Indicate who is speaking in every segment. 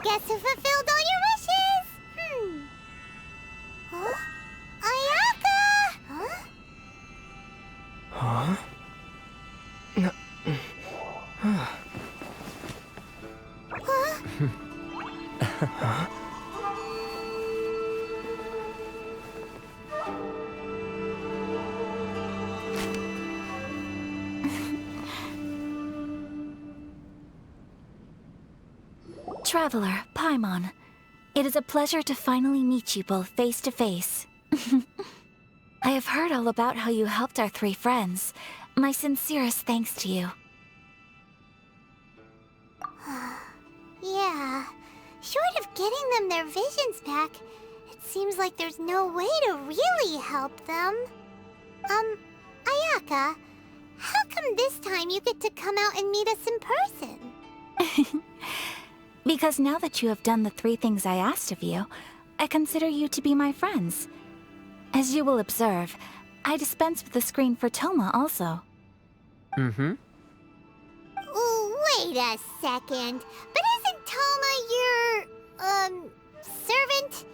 Speaker 1: guess who fulfilled all your wishes? Huh? Ayaka! Huh?
Speaker 2: Huh? No.
Speaker 1: Huh?
Speaker 2: Huh?
Speaker 3: Traveler, Paimon, it is a pleasure to finally meet you both face to face. I have heard all about how you helped our three friends. My sincerest thanks to you.
Speaker 1: Yeah. Short of getting them their visions back, it seems like there's no way to really help them. Ayaka, how come this time you get to come out and meet us in person?
Speaker 3: Because now that you have done the three things I asked of you, I consider you to be my friends. As you will observe, I dispense with the screen for Toma also.
Speaker 2: Mm-hmm.
Speaker 1: Wait a second. But isn't Toma your, servant?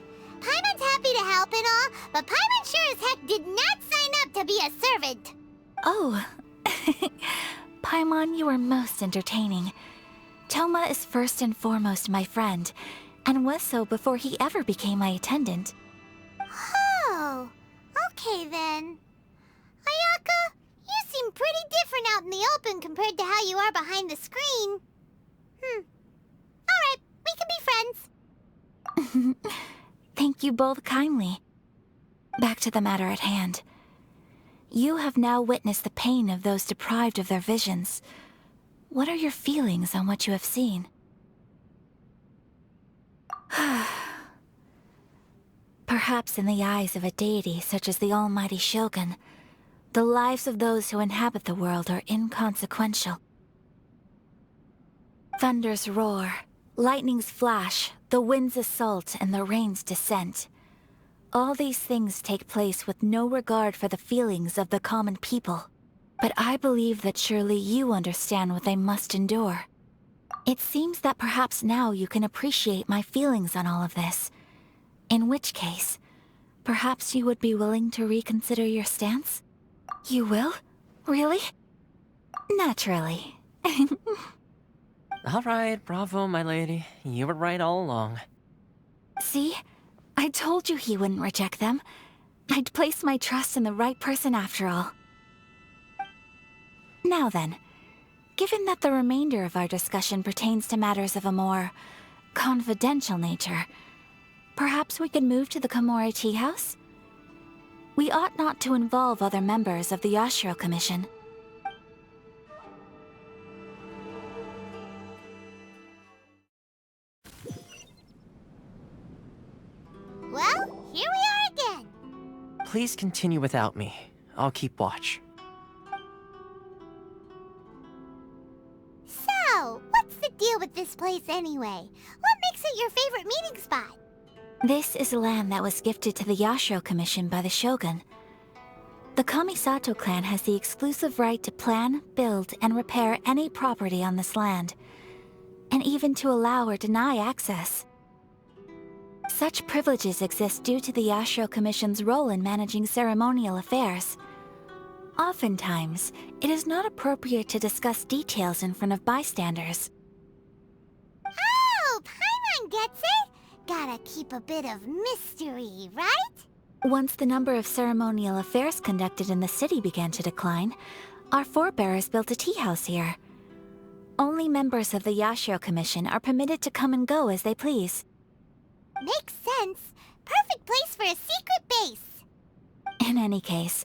Speaker 1: Paimon's happy to help and all, but Paimon sure as heck did not sign up to be a servant.
Speaker 3: Oh. Paimon, you are most entertaining. Toma is first and foremost my friend, and was so before he ever became my attendant.
Speaker 1: Oh, okay then. Ayaka, you seem pretty different out in the open compared to how you are behind the screen. Alright, we can be friends.
Speaker 3: Thank you both kindly. Back to the matter at hand. You have now witnessed the pain of those deprived of their visions. What are your feelings on what you have seen? Perhaps in the eyes of a deity such as the almighty Shogun, the lives of those who inhabit the world are inconsequential. Thunders roar, lightnings flash, the winds assault, and the rains descent. All these things take place with no regard for the feelings of the common people. But I believe that surely you understand what they must endure. It seems that perhaps now you can appreciate my feelings on all of this. In which case, perhaps you would be willing to reconsider your stance? You will? Really? Naturally.
Speaker 2: Alright, bravo, my lady. You were right all along.
Speaker 3: See? I told you he wouldn't reject them. I'd placed my trust in the right person after all. Now then, given that the remainder of our discussion pertains to matters of a more confidential nature, perhaps we could move to the Komori Tea House? We ought not to involve other members of the Yashiro Commission.
Speaker 1: Well, here we are again.
Speaker 2: Please continue without me. I'll keep watch.
Speaker 1: So, what's the deal with this place anyway? What makes it your favorite meeting spot?
Speaker 3: This is land that was gifted to the Yashiro Commission by the Shogun. The Kamisato clan has the exclusive right to plan, build, and repair any property on this land, and even to allow or deny access. Such privileges exist due to the Yashiro Commission's role in managing ceremonial affairs. Oftentimes, it is not appropriate to discuss details in front of bystanders.
Speaker 1: Oh, Paimon gets it! Gotta keep a bit of mystery, right?
Speaker 3: Once the number of ceremonial affairs conducted in the city began to decline, our forebears built a tea house here. Only members of the Yashiro Commission are permitted to come and go as they please.
Speaker 1: Makes sense. Perfect place for a secret base.
Speaker 3: In any case,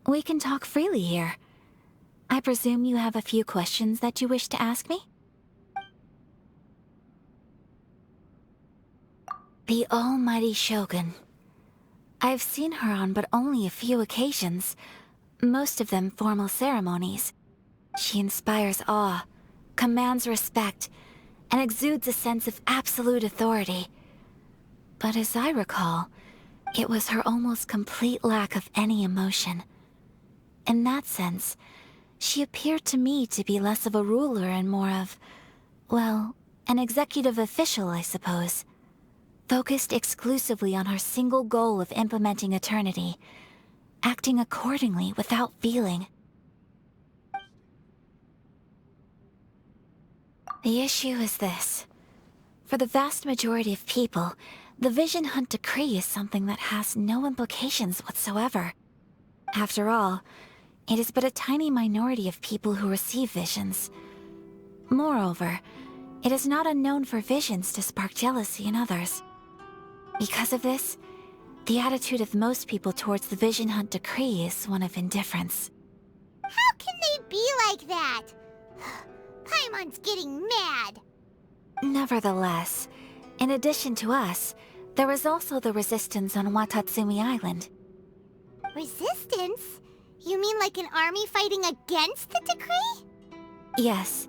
Speaker 3: we can talk freely here. I presume you have a few questions that you wish to ask me? The almighty Shogun. I've seen her on but only a few occasions, most of them formal ceremonies. She inspires awe, commands respect, and exudes a sense of absolute authority. But as I recall, it was her almost complete lack of any emotion. In that sense, she appeared to me to be less of a ruler and more of, well, An executive official, I suppose. Focused exclusively on her single goal of implementing eternity. Acting accordingly without feeling. The issue is this. For the vast majority of people, the Vision Hunt Decree is something that has no implications whatsoever. After all, it is but a tiny minority of people who receive visions. Moreover, it is not unknown for visions to spark jealousy in others. Because of this, the attitude of most people towards the Vision Hunt Decree is one of indifference.
Speaker 1: How can they be like that? Paimon's getting mad.
Speaker 3: Nevertheless, in addition to us, there is also the resistance on Watatsumi Island.
Speaker 1: Resistance? You mean like an army fighting against the decree?
Speaker 3: Yes.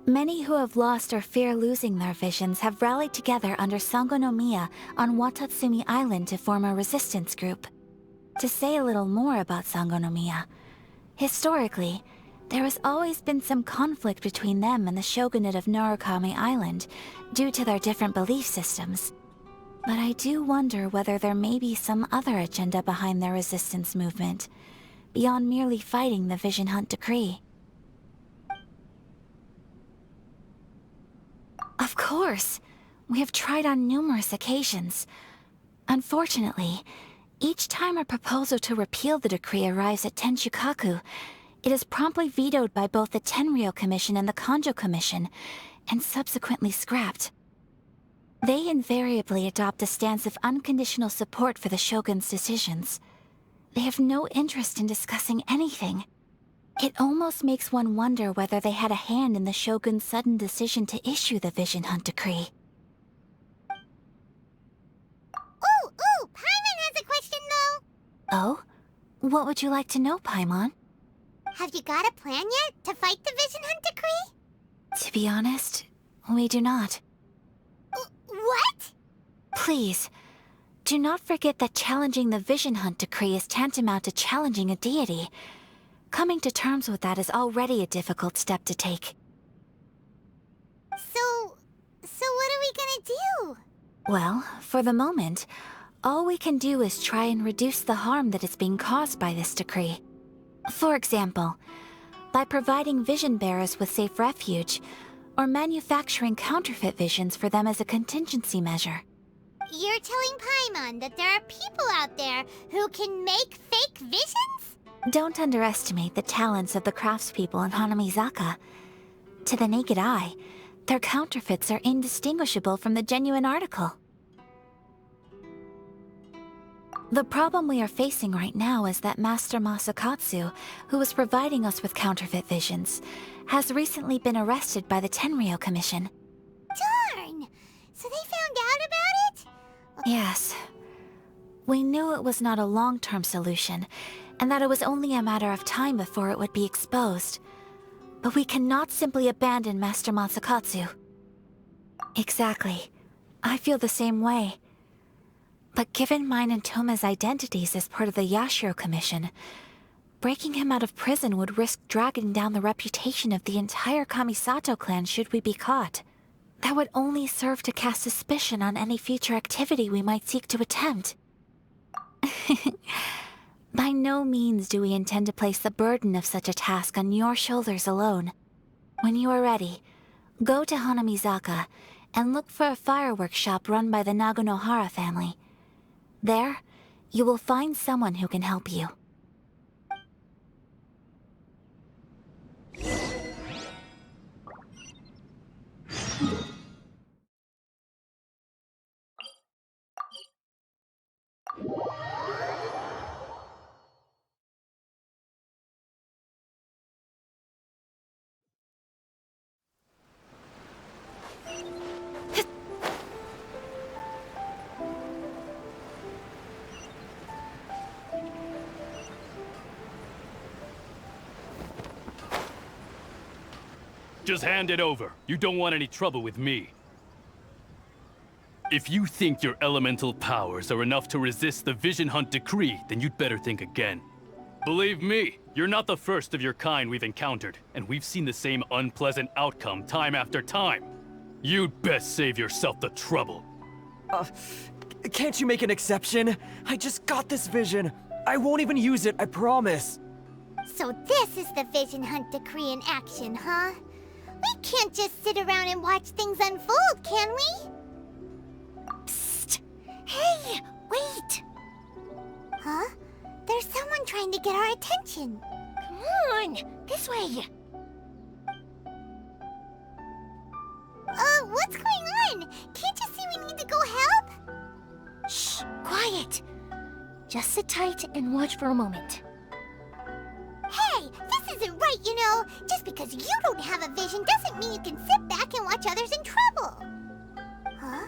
Speaker 3: Many who have lost or fear losing their visions have rallied together under Sangonomiya on Watatsumi Island to form a resistance group. To say a little more about Sangonomiya, historically, there has always been some conflict between them and the shogunate of Narukami Island due to their different belief systems. But I do wonder whether there may be some other agenda behind their resistance movement, beyond merely fighting the Vision Hunt Decree. Of course! We have tried on numerous occasions. Unfortunately, each time a proposal to repeal the decree arrives at Tenshukaku, it is promptly vetoed by both the Tenryou Commission and the Kanjo Commission, and subsequently scrapped. They invariably adopt a stance of unconditional support for the Shogun's decisions. They have no interest in discussing anything. It almost makes one wonder whether they had a hand in the Shogun's sudden decision to issue the Vision Hunt Decree.
Speaker 1: Ooh, Paimon has a question though.
Speaker 3: Oh? What would you like to know, Paimon?
Speaker 1: Have you got a plan yet to fight the Vision Hunt Decree?
Speaker 3: To be honest, we do not.
Speaker 1: What?
Speaker 3: Please, do not forget that challenging the Vision Hunt Decree is tantamount to challenging a deity. Coming to terms with that is already a difficult step to take.
Speaker 1: So what are we gonna do?
Speaker 3: Well, for the moment, all we can do is try and reduce the harm that is being caused by this decree. For example, by providing vision bearers with safe refuge, or manufacturing counterfeit visions for them as a contingency measure.
Speaker 1: You're telling Paimon that there are people out there who can make fake visions?
Speaker 3: Don't underestimate the talents of the craftspeople in Hanamizaka. To the naked eye, their counterfeits are indistinguishable from the genuine article. The problem we are facing right now is that Master Masakatsu, who was providing us with counterfeit visions, has recently been arrested by the Tenryou Commission.
Speaker 1: Darn! So they found out about it?
Speaker 3: Yes. We knew it was not a long-term solution, and that it was only a matter of time before it would be exposed. But we cannot simply abandon Master Masakatsu. Exactly. I feel the same way. But given mine and Toma's identities as part of the Yashiro Commission, breaking him out of prison would risk dragging down the reputation of the entire Kamisato clan should we be caught. That would only serve to cast suspicion on any future activity we might seek to attempt. By no means do we intend to place the burden of such a task on your shoulders alone. When you are ready, go to Hanamizaka and look for a fireworks shop run by the Nagonohara family. There, you will find someone who can help you.
Speaker 4: Just hand it over. You don't want any trouble with me. If you think your elemental powers are enough to resist the Vision Hunt Decree, then you'd better think again. Believe me, you're not the first of your kind we've encountered, and we've seen the same unpleasant outcome time after time. You'd best save yourself the trouble.
Speaker 5: Can't you make an exception? I just got this vision. I won't even use it, I promise.
Speaker 1: So this is the Vision Hunt decree in action, huh? We can't just sit around and watch things unfold, can we?
Speaker 3: Psst! Hey, wait!
Speaker 1: Huh? There's someone trying to get our attention.
Speaker 3: Come on, this way.
Speaker 1: What's going on? Can't you see we need to go help?
Speaker 3: Shh, quiet. Just sit tight and watch for a moment.
Speaker 1: Hey, this isn't right, you know. Just because you don't have a vision doesn't mean you can sit back and watch others in trouble. Huh?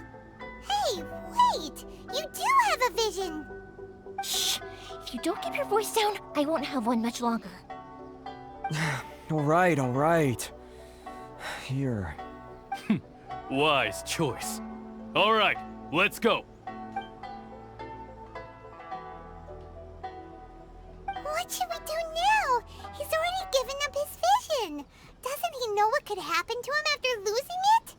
Speaker 1: Hey, wait! You do have a vision!
Speaker 3: Shh! If you don't keep your voice down, I won't have one much longer.
Speaker 5: All right. Here.
Speaker 4: Wise choice. All right, let's go.
Speaker 1: What should we do now? He's already given up his vision. Doesn't he know what could happen to him after losing it?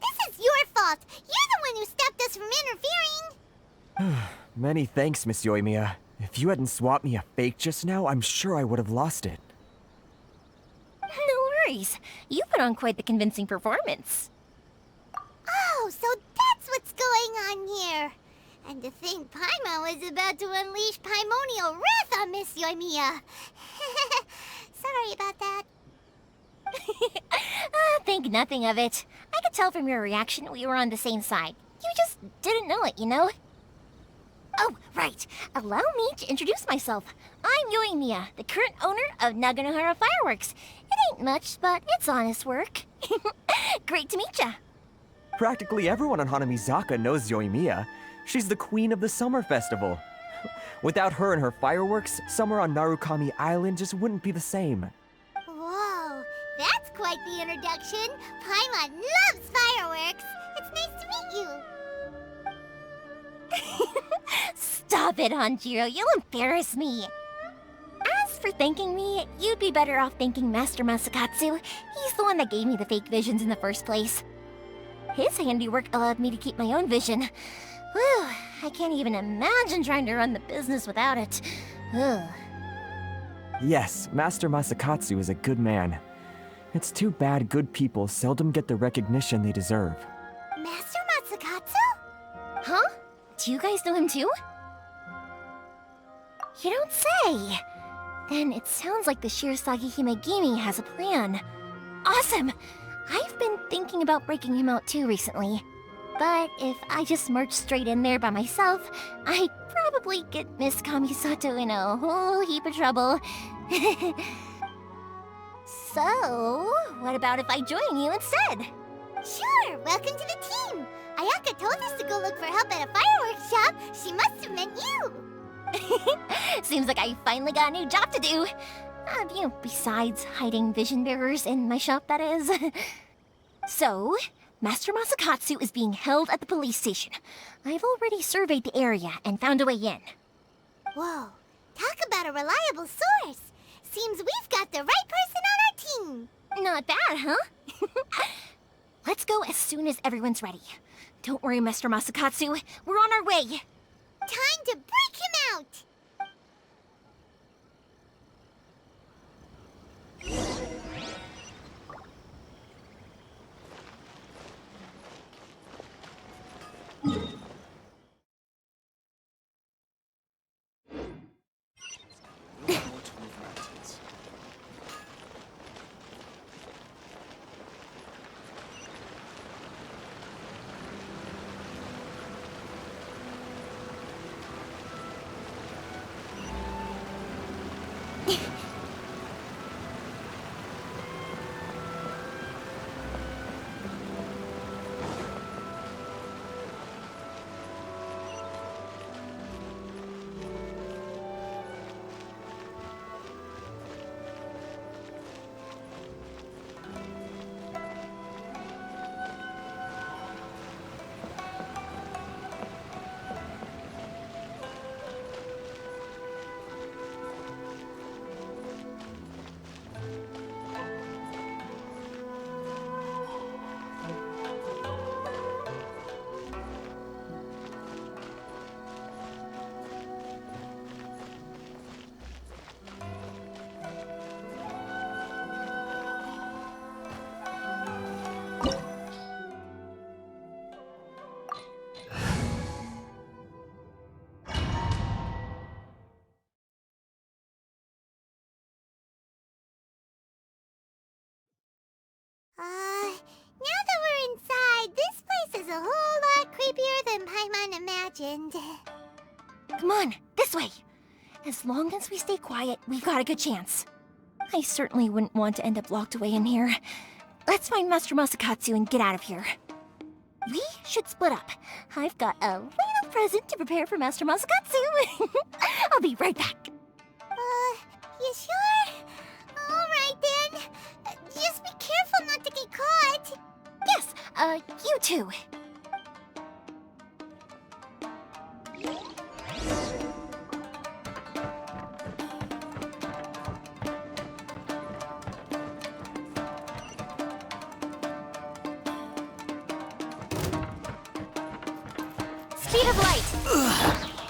Speaker 1: This is your fault. You're the one who stopped us from interfering.
Speaker 5: Many thanks, Miss Yoimiya. If you hadn't swapped me a fake just now, I'm sure I would have lost it.
Speaker 3: No worries. You put on quite the convincing performance.
Speaker 1: Oh, so that's what's going on here. And to think Paimon was about to unleash Paimonial wrath on Miss Yoimiya. Sorry about that.
Speaker 3: Think nothing of it. I could tell from your reaction we were on the same side. You just didn't know it, you know? Oh, right. Allow me to introduce myself. I'm Yoimiya, the current owner of Naganohara Fireworks. It ain't much, but it's honest work. Great to meet ya.
Speaker 5: Practically everyone on Hanamizaka knows Yoimiya. She's the queen of the summer festival. Without her and her fireworks, summer on Narukami Island just wouldn't be the same.
Speaker 1: Whoa, that's quite the introduction. Paimon loves fireworks. It's nice to meet you.
Speaker 3: Stop it, Hanjiro. You'll embarrass me. As for thanking me, you'd be better off thanking Master Masakatsu. He's the one that gave me the fake visions in the first place. His handiwork allowed me to keep my own vision. Whew, I can't even imagine trying to run the business without it. Ugh.
Speaker 5: Yes, Master Masakatsu is a good man. It's too bad good people seldom get the recognition they deserve.
Speaker 1: Master Matsukatsu?
Speaker 3: Huh? Do you guys know him too? You don't say! Then it sounds like the Shirasagi Himegimi has a plan. Awesome! I've been thinking about breaking him out too recently. But if I just marched straight in there by myself, I'd probably get Miss Kamisato in a whole heap of trouble. So, what about if I join you instead?
Speaker 1: Sure, welcome to the team. Ayaka told us to go look for help at a fireworks shop. She must have meant you.
Speaker 3: Seems like I finally got a new job to do. Besides hiding vision bearers in my shop, that is. So, Master Masakatsu is being held at the police station. I've already surveyed the area and found a way in.
Speaker 1: Whoa, talk about a reliable source. Seems we've got the right person on our team.
Speaker 3: Not bad, huh? Let's go as soon as everyone's ready. Don't worry, Master Masakatsu. We're on our way.
Speaker 1: Time to break him out. imagined.
Speaker 6: Come on, this way. As long as we stay quiet, we've got a good chance. I certainly wouldn't want to end up locked away in here. Let's find Master Masakatsu and get out of here. We should split up. I've got a little present to prepare for Master Masakatsu. I'll be right back.
Speaker 1: You sure? Alright then. Just be careful not to get caught.
Speaker 6: Yes, you too. Speed of light.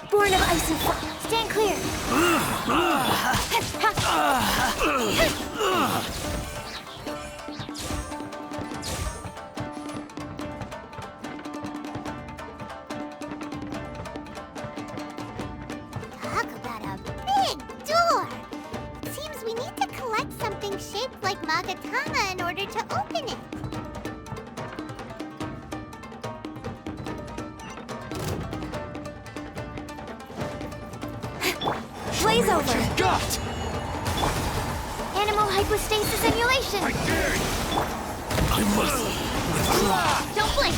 Speaker 6: Born of ice and fire. Stand clear.
Speaker 1: Talk about a big door. It seems we need to collect something shaped like Magatama in order to open it.
Speaker 6: Blaze over.
Speaker 4: Got!
Speaker 6: Animal hypostasis emulation.
Speaker 4: I dare you! I must withdraw!
Speaker 6: Don't blink.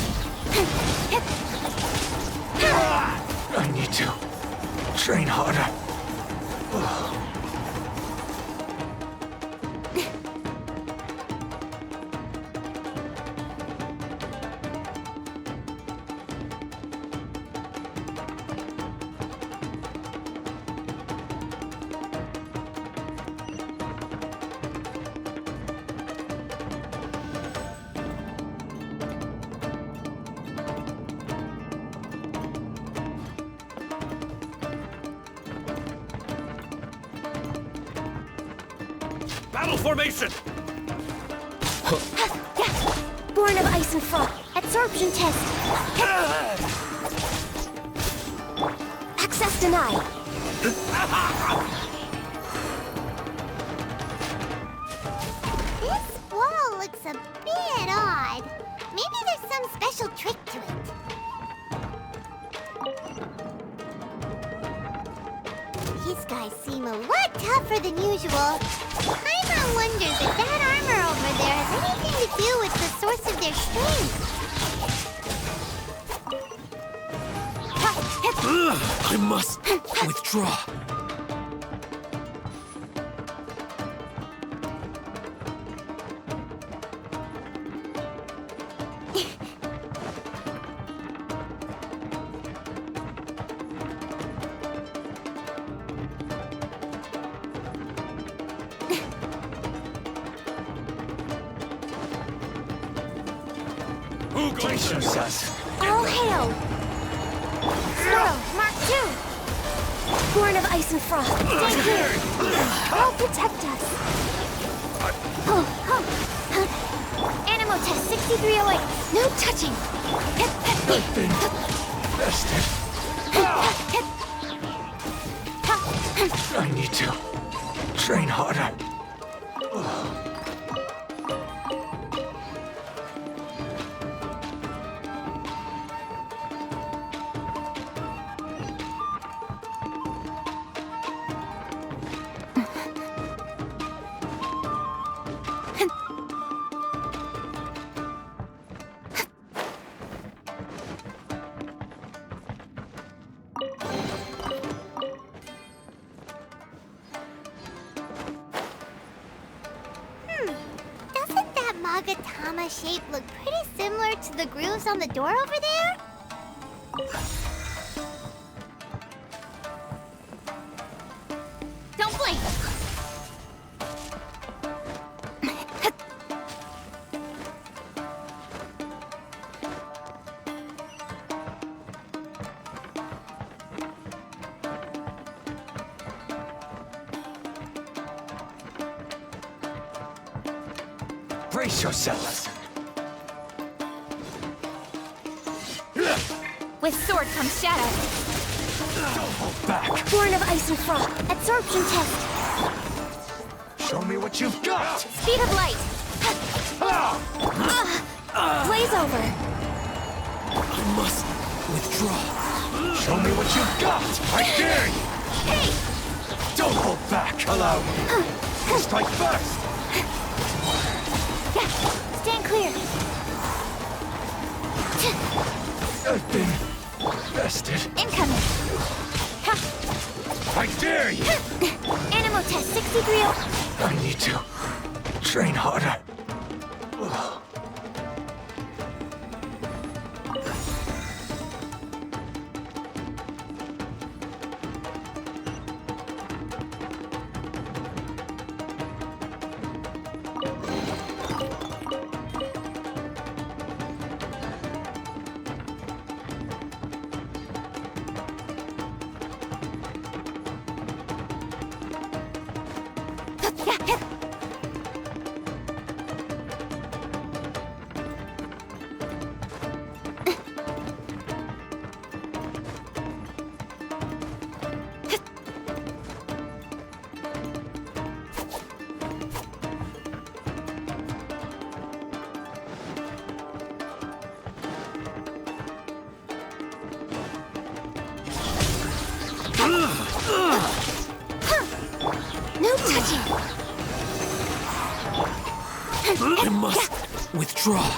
Speaker 5: I need to train harder.
Speaker 4: Battle formation!
Speaker 6: Born of ice and frost. Absorption test. Access denied.
Speaker 1: This wall looks a bit odd. Maybe there's some special trick to it. These guys seem a lot tougher than usual. Paimon wonders if that armor over there has anything to do with the source of their strength.
Speaker 4: I must withdraw. Brace yourselves.
Speaker 6: All hail. Swirl, Mark II. Born of ice and frost. Stay clear. All protect us. Animo test 6308. No touching.
Speaker 5: I've been bested. I need to train harder.
Speaker 1: Doesn't that Magatama shape look pretty similar to the grooves on the door over there?
Speaker 6: Don't blink.
Speaker 5: Brace yourselves.
Speaker 6: With sword comes shadow.
Speaker 5: Don't hold back.
Speaker 6: Born of ice and frost. Absorption test.
Speaker 5: Show me what you've got.
Speaker 6: Speed of light. Blaze over.
Speaker 4: I must withdraw.
Speaker 7: Show me what you've got! I dare you!
Speaker 6: Hey!
Speaker 7: Don't hold back! Allow me! Strike first!
Speaker 6: Yeah, stand clear.
Speaker 7: I've been bested.
Speaker 6: Incoming. Ha!
Speaker 7: I dare you!
Speaker 6: Animal test 63.
Speaker 7: I need to train harder.
Speaker 6: No touching.
Speaker 2: I must withdraw.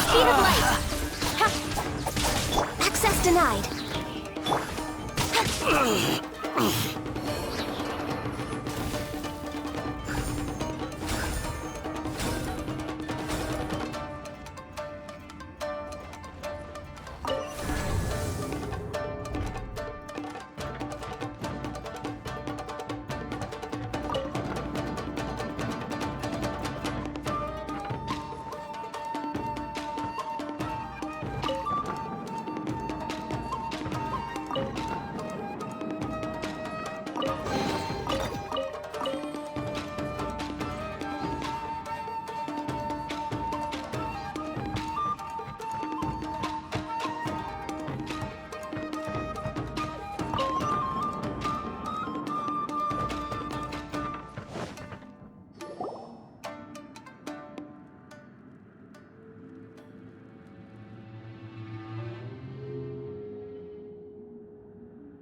Speaker 6: Speed of light. Ha. Access denied.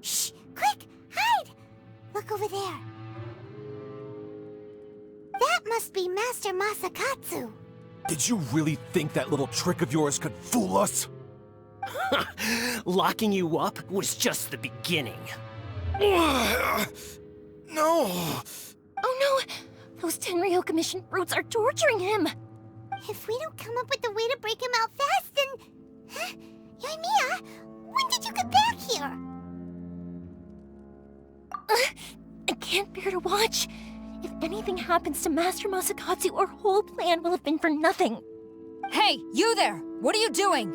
Speaker 1: Shh! Quick! Hide! Look over there. That must be Master Masakatsu.
Speaker 7: Did you really think that little trick of yours could fool us?
Speaker 2: Locking you up was just the beginning.
Speaker 7: No!
Speaker 6: Oh no! Those Tenryou Commission brutes are torturing him!
Speaker 1: If we don't come up with a way to break him out fast, then... Huh? Yoimiya, when did you get back here?
Speaker 6: I can't bear to watch. If anything happens to Master Masakatsu, our whole plan will have been for nothing.
Speaker 8: Hey, you there! What are you doing?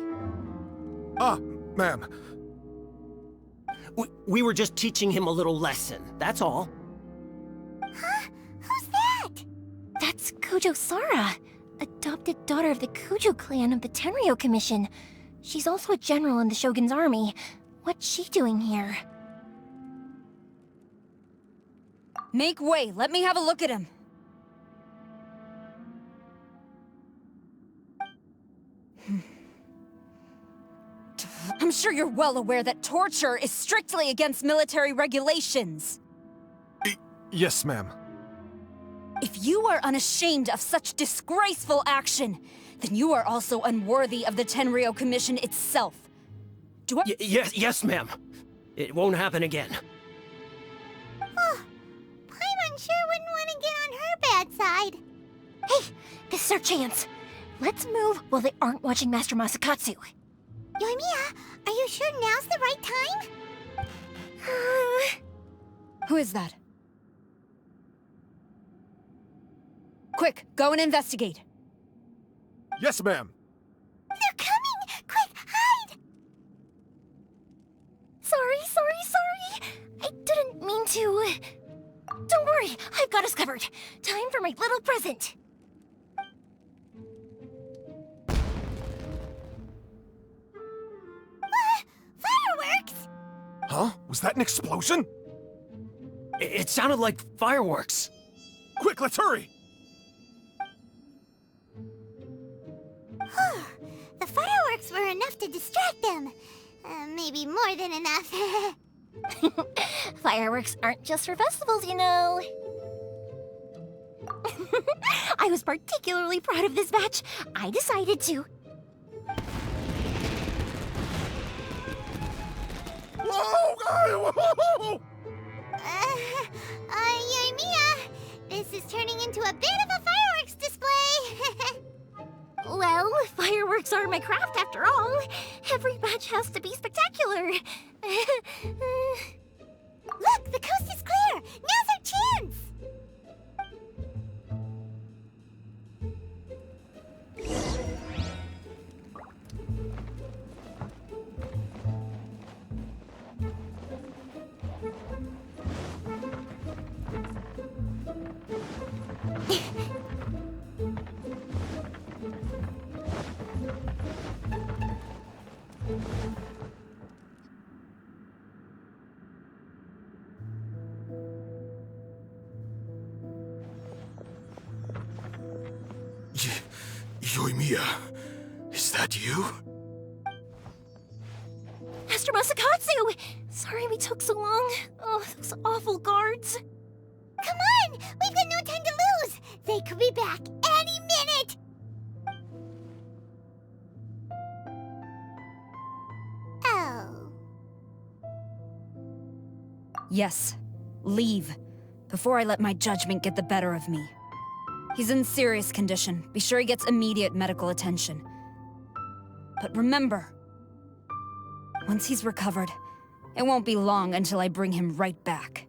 Speaker 7: Ah, ma'am.
Speaker 2: We were just teaching him a little lesson, that's all.
Speaker 1: Huh? Who's that?
Speaker 6: That's Kujo Sara, adopted daughter of the Kujo clan of the Tenryou Commission. She's also a general in the Shogun's army. What's she doing here?
Speaker 8: Make way, let me have a look at him. I'm sure you're well aware that torture is strictly against military regulations.
Speaker 7: Yes, ma'am.
Speaker 8: If you are unashamed of such disgraceful action, then you are also unworthy of the Tenryou Commission itself. Do I-
Speaker 2: Yes, ma'am. It won't happen again.
Speaker 1: Oh, Paimon sure wouldn't want to get on her bad side.
Speaker 6: Hey, this is our chance. Let's move while they aren't watching Master Masakatsu.
Speaker 1: Yoimiya, are you sure now's the right time?
Speaker 8: Who is that? Quick, go and investigate.
Speaker 7: Yes, ma'am.
Speaker 1: They're coming! Quick, hide!
Speaker 6: Sorry. I didn't mean to. Don't worry, I've got us covered. Time for my little present.
Speaker 1: Fireworks!
Speaker 7: Huh? Was that an explosion?
Speaker 2: It sounded like fireworks.
Speaker 7: Quick, let's hurry!
Speaker 1: The fireworks were enough to distract them. Maybe more than enough.
Speaker 6: Fireworks aren't just for festivals, you know. I was particularly proud of this batch. I decided to.
Speaker 7: Whoa!
Speaker 1: Yoimiya, this is turning into a bit of a fireworks display.
Speaker 6: Well, fireworks are my craft after all. Every batch has to be spectacular.
Speaker 1: Look, the coast is clear. Now's our chance.
Speaker 7: Yoimiya, is that you?
Speaker 6: Master Masakatsu! Sorry we took so long. Oh, those awful guards.
Speaker 1: Come on! We've got no time to lose! They could be back any minute! Oh.
Speaker 8: Yes, leave. Before I let my judgment get the better of me. He's in serious condition. Be sure he gets immediate medical attention. But remember, once he's recovered, it won't be long until I bring him right back.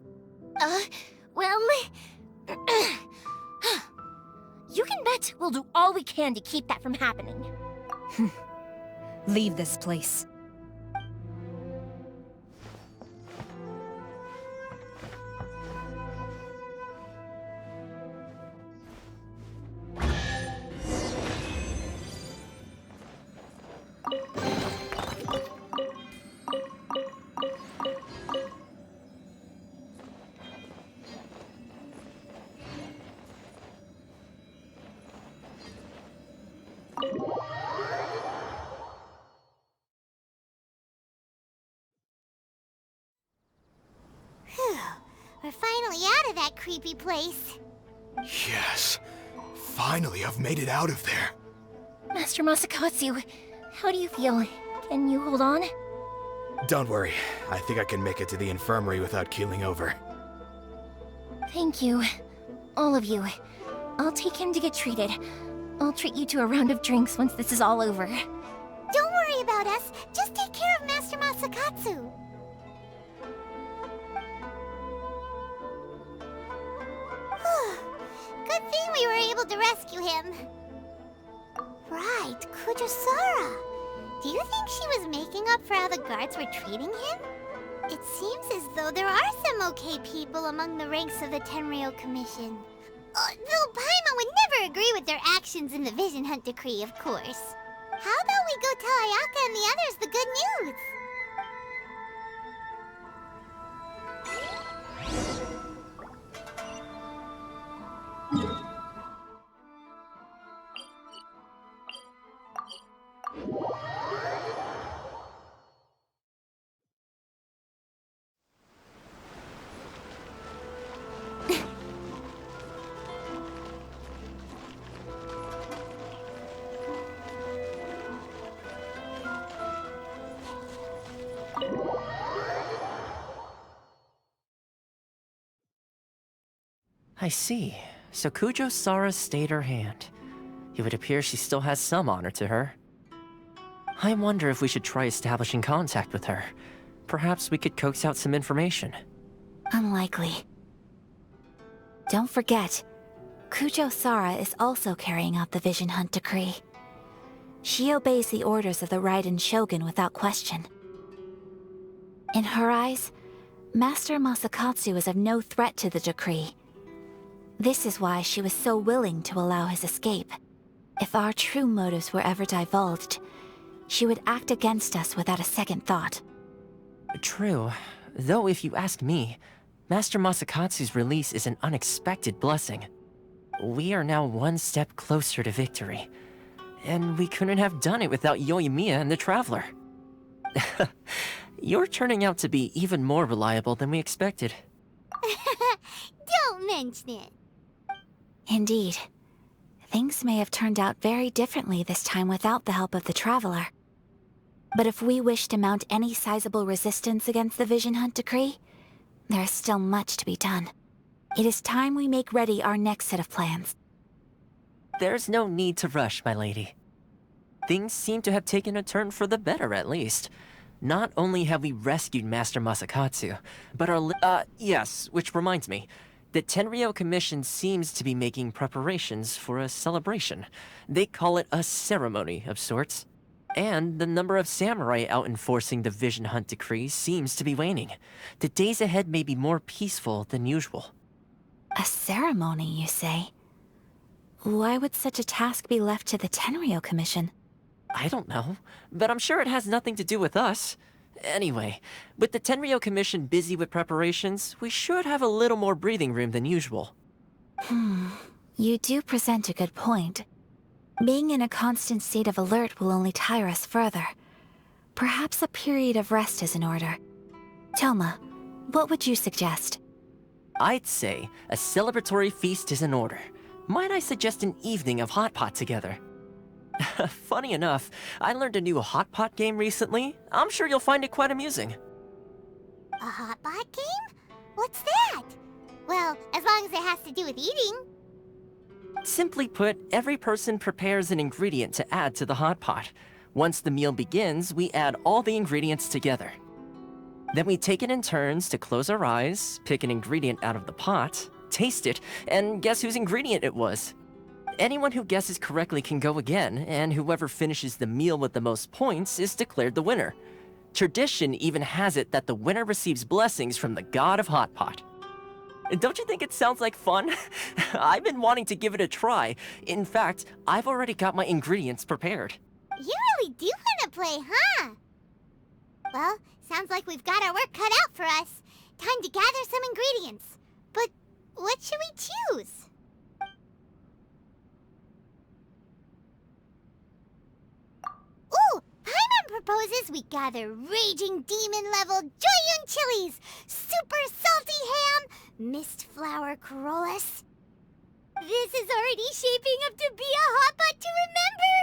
Speaker 6: Well... You can bet we'll do all we can to keep that from happening.
Speaker 8: Leave this place.
Speaker 1: Phew. We're finally out of that creepy place.
Speaker 7: Yes. Finally, I've made it out of there.
Speaker 6: Master Masakatsu, how do you feel? Can you hold on?
Speaker 7: Don't worry. I think I can make it to the infirmary without keeling over.
Speaker 6: Thank you. All of you. I'll take him to get treated. I'll treat you to a round of drinks once this is all over.
Speaker 1: Don't worry about us. Just take care of Master Masakatsu. Good thing we were able to rescue him. Right, Kujosara. Do you think she was making up for how the guards were treating him? It seems as though there are some okay people among the ranks of the Tenryou Commission. Though Paimon would never agree with their actions in the Vision Hunt Decree, of course. How about we go tell Ayaka and the others the good news?
Speaker 2: I see. So Kujo-Sara stayed her hand. It would appear she still has some honor to her. I wonder if we should try establishing contact with her. Perhaps we could coax out some information.
Speaker 3: Unlikely. Don't forget, Kujo-Sara is also carrying out the Vision Hunt Decree. She obeys the orders of the Raiden Shogun without question. In her eyes, Master Masakatsu is of no threat to the decree. This is why she was so willing to allow his escape. If our true motives were ever divulged, she would act against us without a second thought.
Speaker 2: True. Though if you ask me, Master Masakatsu's release is an unexpected blessing. We are now one step closer to victory. And we couldn't have done it without Yoimiya and the Traveler. You're turning out to be even more reliable than we expected.
Speaker 1: Don't mention it.
Speaker 3: Indeed. Things may have turned out very differently this time without the help of the Traveler. But if we wish to mount any sizable resistance against the Vision Hunt decree, there is still much to be done. It is time we make ready our next set of plans.
Speaker 2: There's no need to rush, my lady. Things seem to have taken a turn for the better, at least. Not only have we rescued Master Masakatsu, but yes, which reminds me. The Tenryou Commission seems to be making preparations for a celebration. They call it a ceremony of sorts. And the number of samurai out enforcing the Vision Hunt decree seems to be waning. The days ahead may be more peaceful than usual.
Speaker 3: A ceremony, you say? Why would such a task be left to the Tenryou Commission?
Speaker 2: I don't know, but I'm sure it has nothing to do with us. Anyway, with the Tenryou Commission busy with preparations, we should have a little more breathing room than usual.
Speaker 3: You do present a good point. Being in a constant state of alert will only tire us further. Perhaps a period of rest is in order. Toma, what would you suggest?
Speaker 2: I'd say a celebratory feast is in order. Might I suggest an evening of hot pot together? Funny enough, I learned a new hot pot game recently. I'm sure you'll find it quite amusing.
Speaker 1: A hot pot game? What's that? Well, as long as it has to do with eating.
Speaker 2: Simply put, every person prepares an ingredient to add to the hot pot. Once the meal begins, we add all the ingredients together. Then we take it in turns to close our eyes, pick an ingredient out of the pot, taste it, and guess whose ingredient it was. Anyone who guesses correctly can go again, and whoever finishes the meal with the most points is declared the winner. Tradition even has it that the winner receives blessings from the god of Hot Pot. Don't you think it sounds like fun? I've been wanting to give it a try. In fact, I've already got my ingredients prepared.
Speaker 1: You really do want to play, huh? Well, sounds like we've got our work cut out for us. Time to gather some ingredients. But what should we choose? Ooh! Paimon proposes we gather raging demon-level Joyun chilies, super salty ham, mist flower corollas. This is already shaping up to be a hot pot to remember!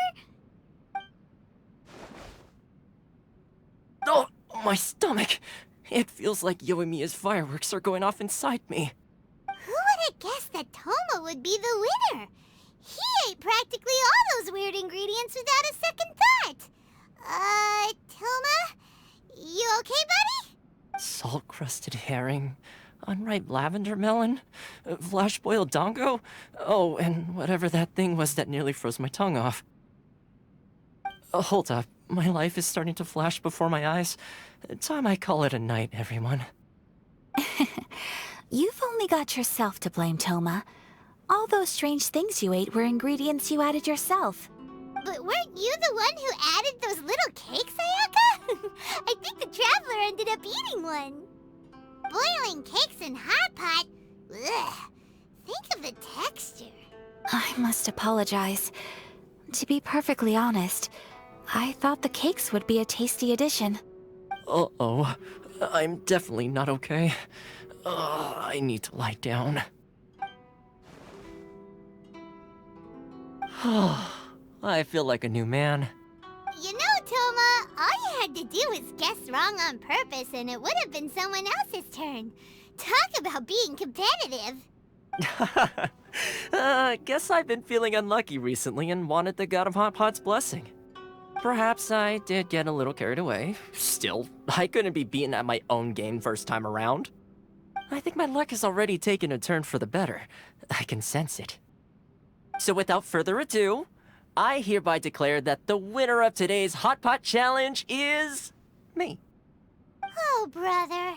Speaker 2: Oh, my stomach! It feels like Yoimiya's fireworks are going off inside me.
Speaker 1: Who would have guessed that Toma would be the winner? He ate practically all those weird ingredients without a second thought. Toma? You okay, buddy?
Speaker 2: Salt-crusted herring, unripe lavender melon, flash-boiled dango, oh, and whatever that thing was that nearly froze my tongue off. Hold up, my life is starting to flash before my eyes. Time I call it a night, everyone.
Speaker 3: You've only got yourself to blame, Toma. All those strange things you ate were ingredients you added yourself.
Speaker 1: But weren't you the one who added those little cakes, Ayaka? I think the Traveler ended up eating one. Boiling cakes in hot pot? Ugh. Think of the texture.
Speaker 3: I must apologize. To be perfectly honest, I thought the cakes would be a tasty addition.
Speaker 2: Uh-oh. I'm definitely not okay. I need to lie down. I feel like a new man.
Speaker 1: You know, Toma, all you had to do was guess wrong on purpose and it would have been someone else's turn. Talk about being competitive.
Speaker 2: Guess I've been feeling unlucky recently and wanted the God of Hot Pot's blessing. Perhaps I did get a little carried away. Still, I couldn't be beaten at my own game first time around. I think my luck has already taken a turn for the better. I can sense it. So without further ado, I hereby declare that the winner of today's Hot Pot Challenge is... me.
Speaker 1: Oh, brother.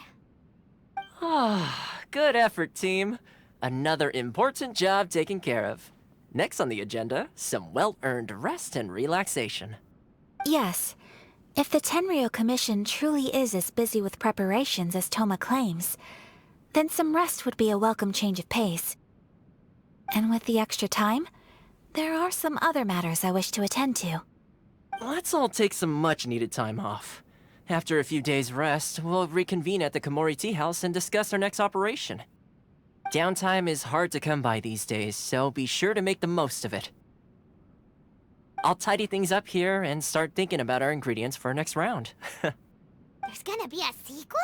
Speaker 2: Ah, good effort, team. Another important job taken care of. Next on the agenda, some well-earned rest and relaxation.
Speaker 3: Yes. If the Tenryou Commission truly is as busy with preparations as Toma claims, then some rest would be a welcome change of pace. And with the extra time, there are some other matters I wish to attend to.
Speaker 2: Let's all take some much-needed time off. After a few days' rest, we'll reconvene at the Komori Tea House and discuss our next operation. Downtime is hard to come by these days, so be sure to make the most of it. I'll tidy things up here and start thinking about our ingredients for our next round.
Speaker 1: There's gonna be a sequel?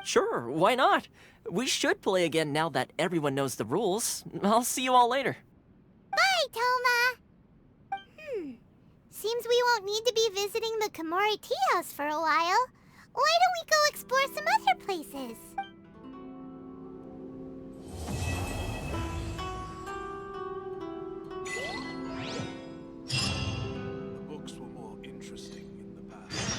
Speaker 2: Sure, why not? We should play again now that everyone knows the rules. I'll see you all later.
Speaker 1: Bye, Toma! Seems we won't need to be visiting the Komori Tea House for a while. Why don't we go explore some other places?
Speaker 9: The books were more interesting in the past.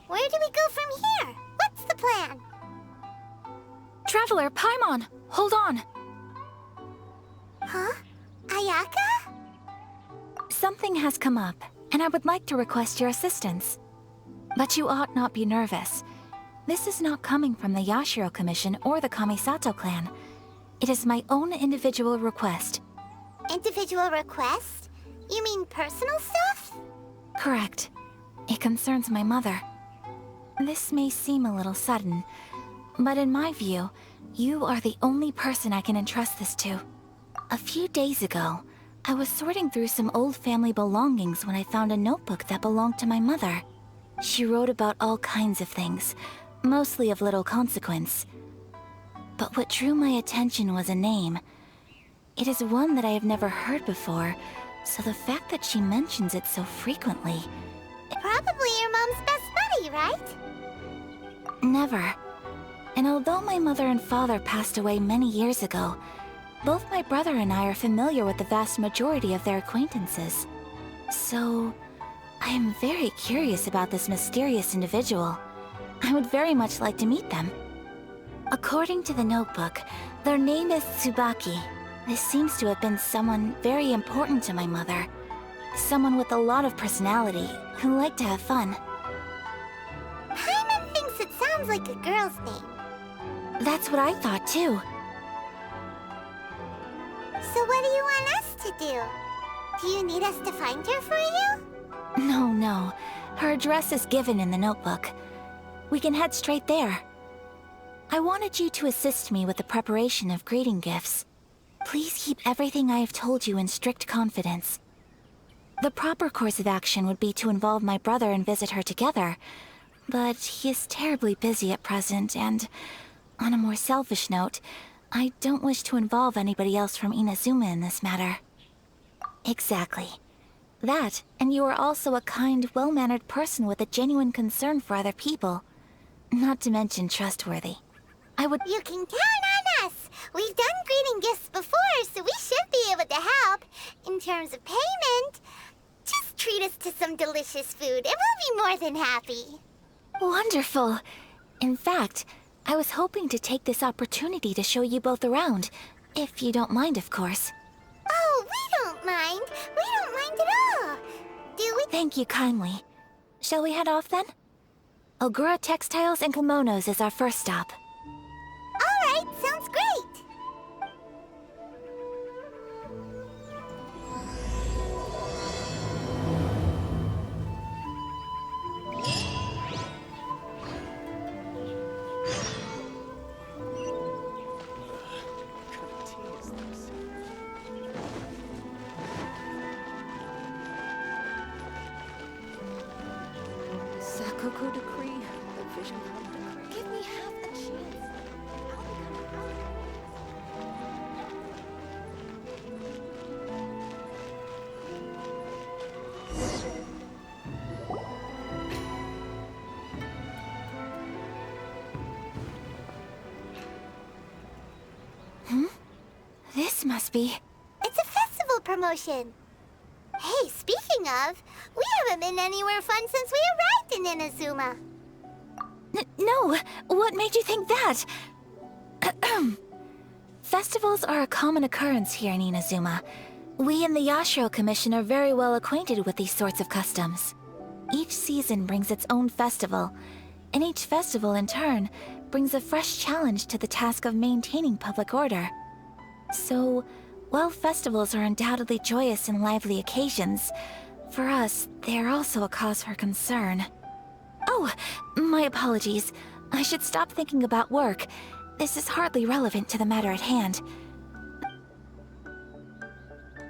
Speaker 1: Where do we go from here? What's the plan?
Speaker 3: Traveler, Paimon, hold on.
Speaker 1: Huh? Ayaka?
Speaker 3: Something has come up, and I would like to request your assistance. But you ought not be nervous. This is not coming from the Yashiro Commission or the Kamisato clan. It is my own individual request.
Speaker 1: Individual request? You mean personal stuff?
Speaker 3: Correct. It concerns my mother. This may seem a little sudden, but in my view, you are the only person I can entrust this to. A few days ago, I was sorting through some old family belongings when I found a notebook that belonged to my mother. She wrote about all kinds of things, mostly of little consequence. But what drew my attention was a name. It is one that I have never heard before, so the fact that she mentions it so frequently...
Speaker 1: Probably your mom's best buddy, right?
Speaker 3: Never. And although my mother and father passed away many years ago, both my brother and I are familiar with the vast majority of their acquaintances. So, I am very curious about this mysterious individual. I would very much like to meet them. According to the notebook, their name is Tsubaki. This seems to have been someone very important to my mother. Someone with a lot of personality, who liked to have fun.
Speaker 1: Paimon thinks it sounds like a girl's name.
Speaker 3: That's what I thought too.
Speaker 1: So what do you want us to do? Do you need us to find her for you?
Speaker 3: No. Her address is given in the notebook. We can head straight there. I wanted you to assist me with the preparation of greeting gifts. Please keep everything I have told you in strict confidence. The proper course of action would be to involve my brother and visit her together, but he is terribly busy at present, and on a more selfish note, I don't wish to involve anybody else from Inazuma in this matter. Exactly. That, and you are also a kind, well-mannered person with a genuine concern for other people. Not to mention trustworthy.
Speaker 1: You can count on us! We've done greeting gifts before, so we should be able to help. In terms of payment, just treat us to some delicious food and we'll be more than happy.
Speaker 3: Wonderful. In fact, I was hoping to take this opportunity to show you both around, if you don't mind, of course.
Speaker 1: Oh, we don't mind. We don't mind at all. Do we?
Speaker 3: Thank you kindly. Shall we head off then? Ogura Textiles and Kimonos is our first stop.
Speaker 1: All right, sounds great.
Speaker 8: Sakoko decree, the vision hunt decree.
Speaker 1: Give me half a chance. I'll become
Speaker 3: must be?
Speaker 1: It's a festival promotion. Hey, speaking of, we haven't been anywhere fun since we arrived in Inazuma.
Speaker 3: No, what made you think that? Festivals are a common occurrence here in Inazuma. We in the Yashiro Commission are very well acquainted with these sorts of customs. Each season brings its own festival, and each festival in turn brings a fresh challenge to the task of maintaining public order. So, while festivals are undoubtedly joyous and lively occasions, for us, they are also a cause for concern. Oh, my apologies. I should stop thinking about work. This is hardly relevant to the matter at hand.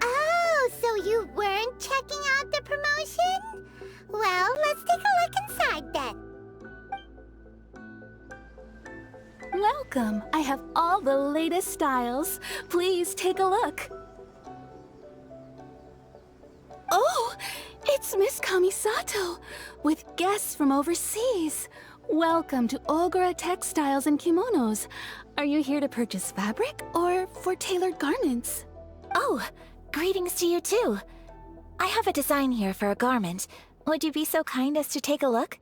Speaker 1: Oh, so you weren't checking out the promotion? Well, let's take a look inside then.
Speaker 10: Welcome. I have all the latest styles. Please take a look. Oh, it's Miss Kamisato, with guests from overseas. Welcome to Ogura Textiles and Kimonos. Are you here to purchase fabric or for tailored garments?
Speaker 3: Oh, greetings to you too. I have a design here for a garment. Would you be so kind as to take a look?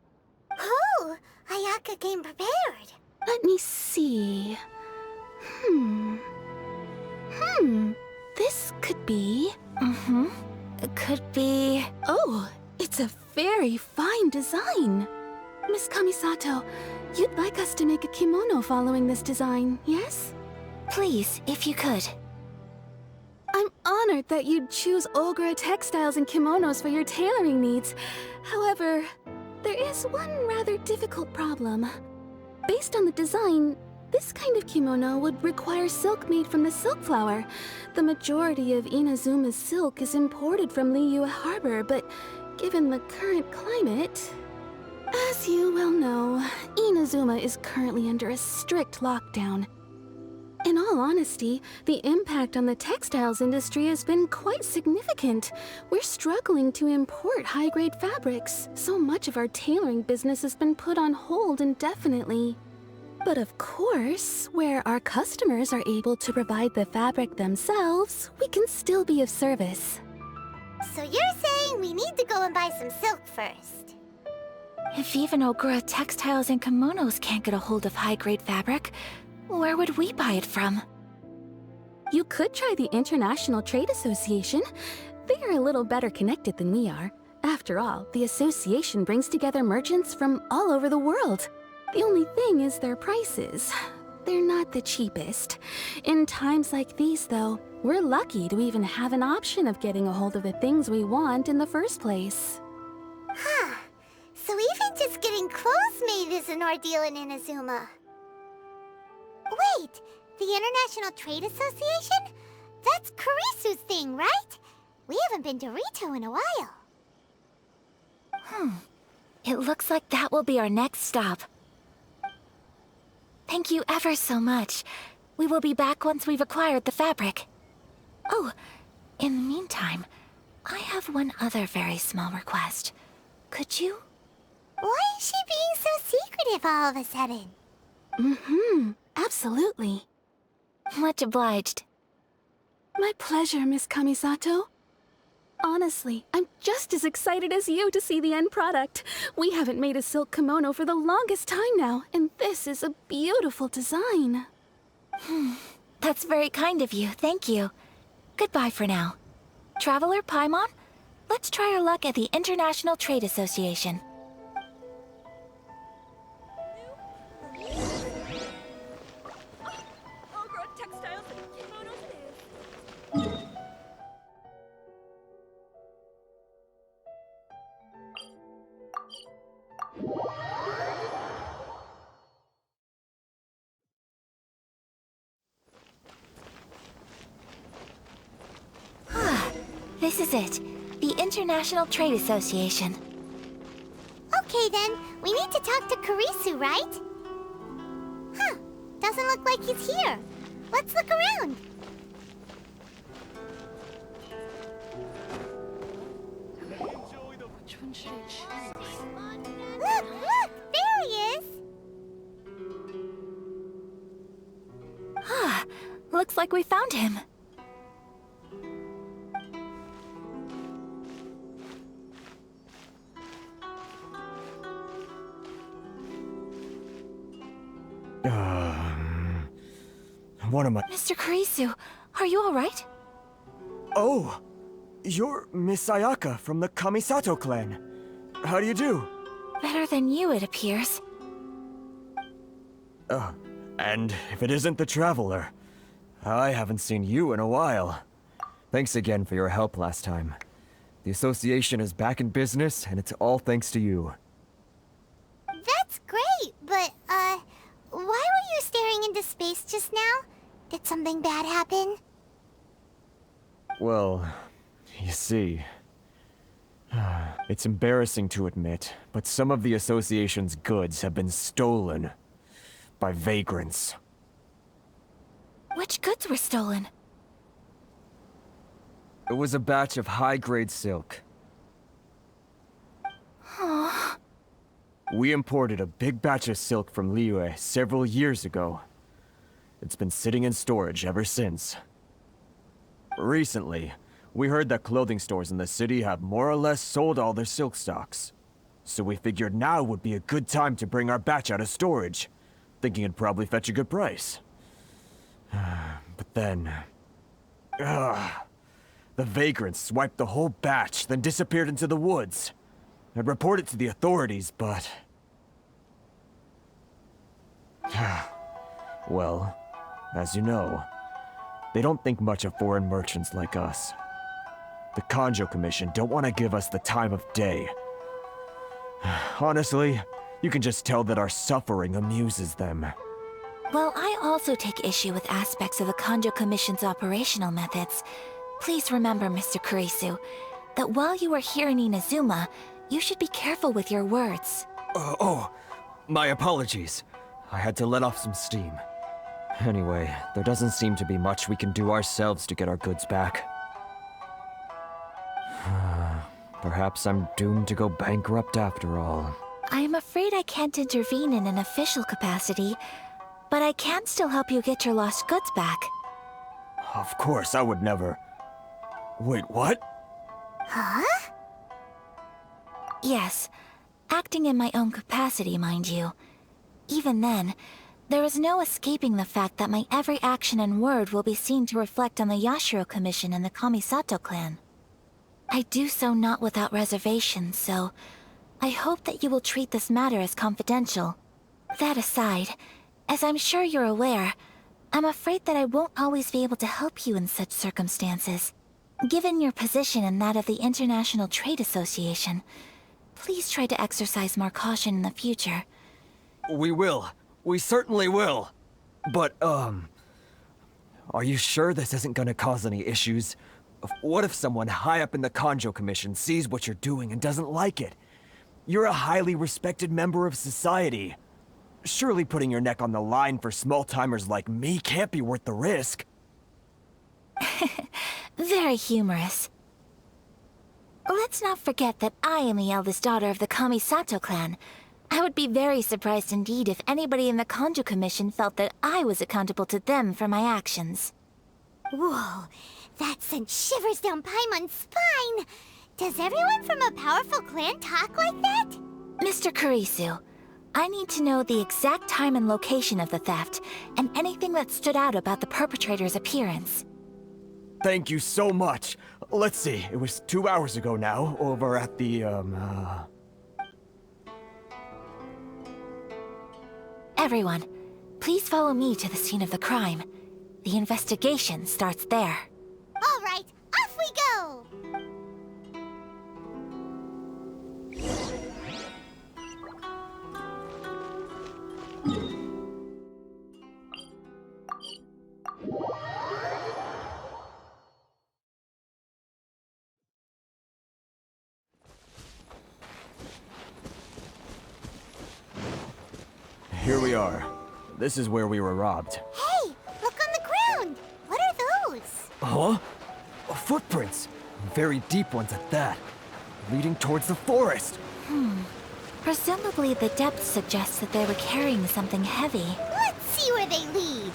Speaker 1: Oh, Ayaka came prepared.
Speaker 10: Let me see. This could be...
Speaker 3: Could be...
Speaker 10: Oh, it's a very fine design. Miss Kamisato, you'd like us to make a kimono following this design, yes?
Speaker 3: Please, if you could.
Speaker 10: I'm honored that you'd choose Ogura Textiles and Kimonos for your tailoring needs. However, there is one rather difficult problem. Based on the design, this kind of kimono would require silk made from the silk flower. The majority of Inazuma's silk is imported from Liyue Harbor, but given the current climate... As you well know, Inazuma is currently under a strict lockdown. In all honesty, the impact on the textiles industry has been quite significant. We're struggling to import high-grade fabrics. So much of our tailoring business has been put on hold indefinitely. But of course, where our customers are able to provide the fabric themselves, we can still be of service.
Speaker 1: So you're saying we need to go and buy some silk first?
Speaker 3: If even Ogura Textiles and Kimonos can't get a hold of high-grade fabric, where would we buy it from?
Speaker 10: You could try the International Trade Association. They are a little better connected than we are. After all, the association brings together merchants from all over the world. The only thing is their prices. They're not the cheapest. In times like these, though, we're lucky to even have an option of getting a hold of the things we want in the first place.
Speaker 1: Huh. So even just getting clothes made is an ordeal in Inazuma. Wait, the International Trade Association? That's Kurisu's thing, right? We haven't been to Rito in a while.
Speaker 3: It looks like that will be our next stop. Thank you ever so much. We will be back once we've acquired the fabric. Oh, in the meantime, I have one other very small request. Could you?
Speaker 1: Why is she being so secretive all of a sudden?
Speaker 10: Absolutely.
Speaker 3: Much obliged.
Speaker 10: My pleasure, Miss Kamisato. Honestly, I'm just as excited as you to see the end product. We haven't made a silk kimono for the longest time now, and this is a beautiful design.
Speaker 3: That's very kind of you, thank you. Goodbye for now. Traveler Paimon, let's try our luck at the International Trade Association. This is it. The International Trade Association.
Speaker 1: Okay then, we need to talk to Kurisu, right? Huh, doesn't look like he's here. Let's look around. Look, there he is.
Speaker 3: Looks like we found him.
Speaker 5: One of my...
Speaker 3: Mr. Kurisu, are you alright?
Speaker 5: Oh! You're Miss Ayaka from the Kamisato clan. How do you do?
Speaker 3: Better than you, it appears.
Speaker 5: And if it isn't the Traveler, I haven't seen you in a while. Thanks again for your help last time. The association is back in business, and it's all thanks to you.
Speaker 1: That's great, but, why were you staring into space just now? Did something bad happen?
Speaker 5: Well, you see... It's embarrassing to admit, but some of the association's goods have been stolen by vagrants.
Speaker 3: Which goods were stolen?
Speaker 5: It was a batch of high-grade silk.
Speaker 3: Aww.
Speaker 5: We imported a big batch of silk from Liyue several years ago. It's been sitting in storage ever since. Recently, we heard that clothing stores in the city have more or less sold all their silk stocks. So we figured now would be a good time to bring our batch out of storage, thinking it'd probably fetch a good price. But then... the vagrants swiped the whole batch, then disappeared into the woods. I'd report it to the authorities, but... Well, as you know, they don't think much of foreign merchants like us. The Kanjo Commission don't want to give us the time of day. Honestly, you can just tell that our suffering amuses them.
Speaker 3: Well, I also take issue with aspects of the Kanjo Commission's operational methods. Please remember, Mr. Kurisu, that while you are here in Inazuma, you should be careful with your words.
Speaker 5: My apologies. I had to let off some steam. Anyway, there doesn't seem to be much we can do ourselves to get our goods back. Perhaps I'm doomed to go bankrupt after all.
Speaker 3: I am afraid I can't intervene in an official capacity, but I can still help you get your lost goods back.
Speaker 5: Of course, I would never... Wait, what?
Speaker 1: Huh?
Speaker 3: Yes, acting in my own capacity, mind you. Even then, there is no escaping the fact that my every action and word will be seen to reflect on the Yashiro Commission and the Kamisato clan. I do so not without reservation, so I hope that you will treat this matter as confidential. That aside, as I'm sure you're aware, I'm afraid that I won't always be able to help you in such circumstances. Given your position and that of the International Trade Association, please try to exercise more caution in the future.
Speaker 5: We will. We certainly will. But, are you sure this isn't gonna cause any issues? What if someone high up in the Kanjo Commission sees what you're doing and doesn't like it? You're a highly respected member of society. Surely putting your neck on the line for small-timers like me can't be worth the risk.
Speaker 3: Very humorous. Let's not forget that I am the eldest daughter of the Kamisato clan. I would be very surprised indeed if anybody in the Kanjo Commission felt that I was accountable to them for my actions.
Speaker 1: Whoa, that sent shivers down Paimon's spine! Does everyone from a powerful clan talk like that?
Speaker 3: Mr. Kurisu, I need to know the exact time and location of the theft, and anything that stood out about the perpetrator's appearance.
Speaker 5: Thank you so much. Let's see, it was 2 hours ago now, over at the,
Speaker 3: Everyone, please follow me to the scene of the crime. The investigation starts there.
Speaker 1: All right, off we go!
Speaker 5: Here we are. This is where we were robbed.
Speaker 1: Hey, look on the ground! What are those?
Speaker 5: Huh? Footprints. Very deep ones at that. Leading towards the forest.
Speaker 3: Presumably the depth suggests that they were carrying something heavy.
Speaker 1: Let's see where they lead.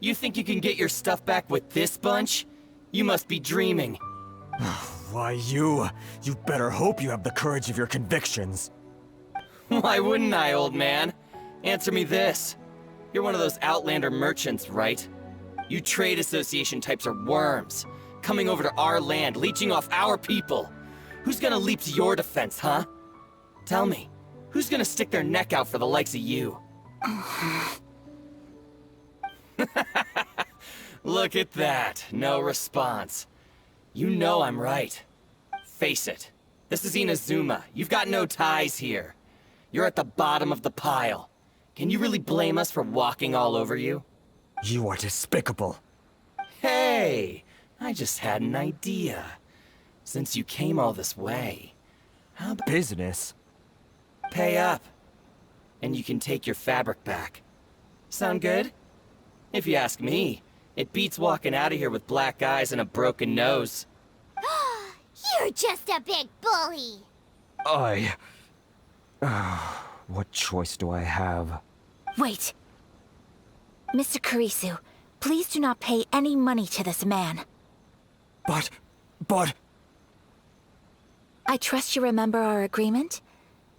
Speaker 11: You think you can get your stuff back with this bunch? You must be dreaming.
Speaker 5: Why, you better hope you have the courage of your convictions.
Speaker 11: Why wouldn't I, old man? Answer me this. You're one of those Outlander merchants, right? You trade association types are worms, coming over to our land, leeching off our people. Who's gonna leap to your defense, huh? Tell me, who's gonna stick their neck out for the likes of you? Look at that, no response. You know I'm right. Face it, this is Inazuma. You've got no ties here. You're at the bottom of the pile. Can you really blame us for walking all over you?
Speaker 5: You are despicable.
Speaker 11: Hey, I just had an idea. Since you came all this way, how about
Speaker 5: Business?
Speaker 11: pay up? And you can take your fabric back. Sound good? If you ask me, it beats walking out of here with black eyes and a broken nose.
Speaker 1: You're just a big bully.
Speaker 5: What choice do I have?
Speaker 3: Wait. Mr. Kurisu, please do not pay any money to this man.
Speaker 5: But...
Speaker 3: I trust you remember our agreement?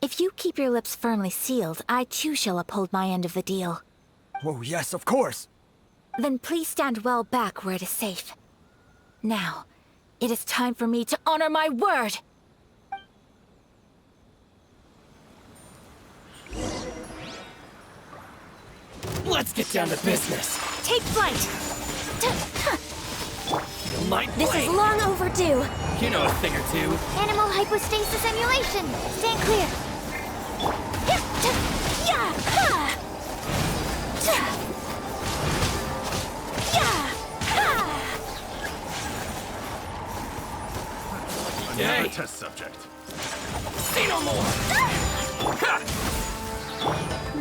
Speaker 3: If you keep your lips firmly sealed, I too shall uphold my end of the deal.
Speaker 5: Oh, yes, of course.
Speaker 3: Then please stand well back where it is safe. Now, it is time for me to honor my word!
Speaker 11: Let's get down to business.
Speaker 3: Take flight!
Speaker 11: Feel my
Speaker 6: This is
Speaker 11: blade.
Speaker 6: long overdue.
Speaker 11: You know a thing or two.
Speaker 6: Animal hypostasis emulation. Stand clear. Yeah! Ha! Yeah! Ha!
Speaker 11: Hey,
Speaker 9: Test subject.
Speaker 11: say no more. Ha!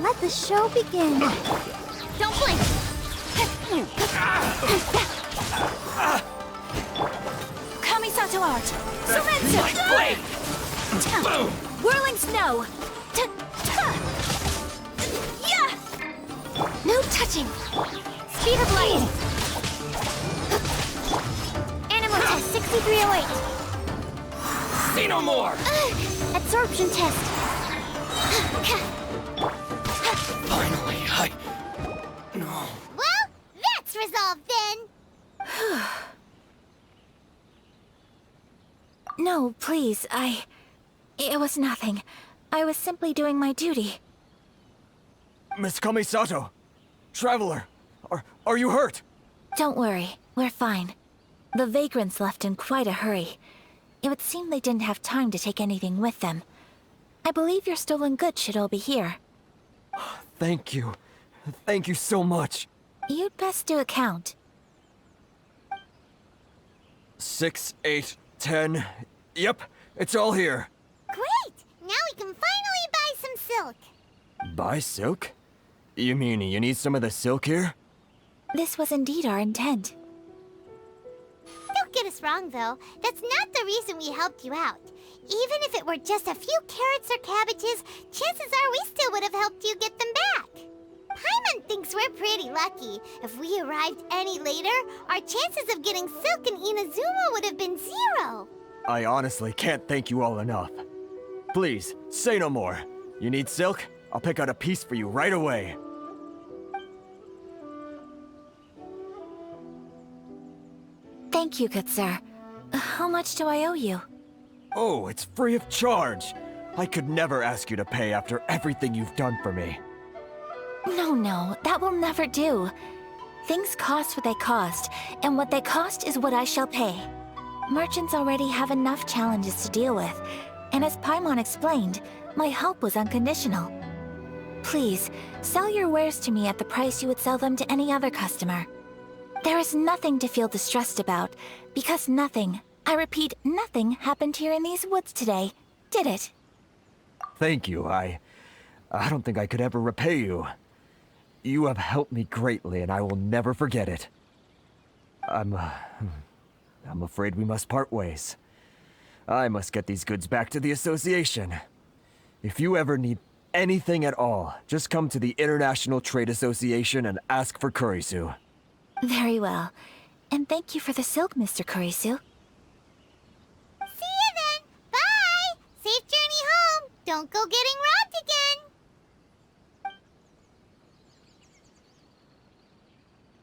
Speaker 6: Let the show begin. Don't blink.
Speaker 3: Kamisato art!
Speaker 11: My blade. Boom.
Speaker 3: Whirling snow!
Speaker 6: Yeah! No touching. Speed of light. Animal test 6308.
Speaker 11: Say no more.
Speaker 6: Absorption test.
Speaker 11: Finally, No.
Speaker 1: Well, that's resolved then.
Speaker 3: No, please, It was nothing. I was simply doing my duty.
Speaker 5: Miss Kamisato! Traveler! Are you hurt?
Speaker 3: Don't worry, we're fine. The vagrants left in quite a hurry. It would seem they didn't have time to take anything with them. I believe your stolen goods should all be here.
Speaker 5: Thank you. Thank you so much.
Speaker 3: You'd best do a count.
Speaker 5: 6, 8, 10. Yep, it's all here.
Speaker 1: Great! Now we can finally buy some silk.
Speaker 5: Buy silk? You mean you need some of the silk here?
Speaker 3: This was indeed our intent.
Speaker 1: Don't get us wrong, though. That's not the reason we helped you out. Even if it were just a few carrots or cabbages, chances are we still would have helped you get them back. Paimon thinks we're pretty lucky. If we arrived any later, our chances of getting silk in Inazuma would have been 0.
Speaker 5: I honestly can't thank you all enough. Please, say no more. You need silk? I'll pick out a piece for you right away.
Speaker 3: Thank you, good sir. How much do I owe you?
Speaker 5: Oh, it's free of charge. I could never ask you to pay after everything you've done for me.
Speaker 3: No, that will never do. Things cost what they cost, and what they cost is what I shall pay. Merchants already have enough challenges to deal with, and as Paimon explained, my help was unconditional. Please, sell your wares to me at the price you would sell them to any other customer. There is nothing to feel distressed about, because nothing, I repeat, nothing happened here in these woods today, did it?
Speaker 5: Thank you. I don't think I could ever repay you. You have helped me greatly, and I will never forget it. I'm afraid we must part ways. I must get these goods back to the association. If you ever need anything at all, just come to the International Trade Association and ask for Kurisu.
Speaker 3: Very well. And thank you for the silk, Mr. Kurisu.
Speaker 1: See you then. Bye. Safe journey home. Don't go getting robbed again.